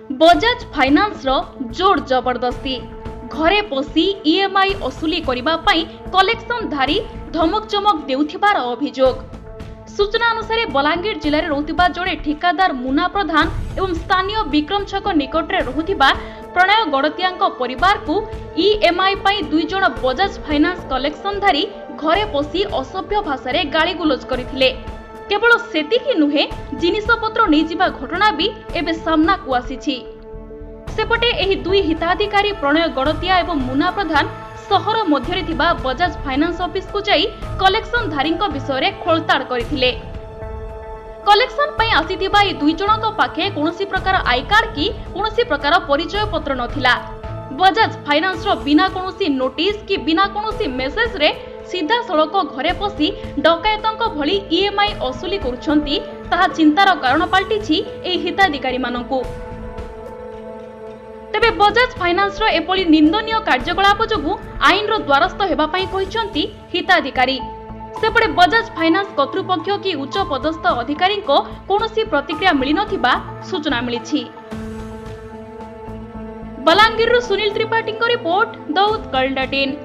Bajaj finance रो जोर जबरदस्ती घरे पसी ईएमआई असुली करिबा पई कलेक्शन धारी धमक चमक देउथिबार अभियोग। सूचना अनुसार बलांगीर जिले में रोथिबा जोड़े ठिकादार मुना प्रधान एवं स्थानीय विक्रम छक निकट में रोथिबा प्रणय गड़तिया परिवार को ईएमआई पई दुई जण बजाज फाइनान्स कलेक्शन धारी घरे पसी असभ्य भाषा गाली गुलज करथिले। केवल सेतिकी नुहे जिनिसपत्र नहीं जिबा घटना भी एबे सामना को आसीछि। सेपटे एही दुई हिताधिकारी प्रणय गड़तिया एवं मुना प्रधान सहर मध्य थिबा बजाज फाइनान्स ऑफिस को जाई कलेक्शन धारीक विषय रे खोलताड़ करथिले। कलेक्शन पई आसीथिबा ए दुई जनक पाखे कोनोसी प्रकार आई कार्ड की कोनोसी प्रकार परिचय पत्र नथिला। बजाज फाइनान्स रो बिना कोनोसी नोटिस की बिना कोनोसी मेसेज रे सीधा सड़क घरे पसी डकायतंक भली ईएमआई असुली करुछंती ताहा चिंतार कारण पाल्टिछि एही हिताधिकारी मानकु। तेबे बजाज फाइनान्स रो एपली निंदनीय कार्यकलाप जोगु आईन रो द्वारस्थ हेबा पई कहिसंती हिताधिकारी। सेपटे बजाज फाइनान्स कर्तृपक्ष की उच्च पदस्थ अधिकारी को कोनोसी प्रतिक्रिया मिली नथिबा सूचना मिलिछि। बलांगीर सुनील त्रिपाठी को रिपोर्ट द उत्कल.in।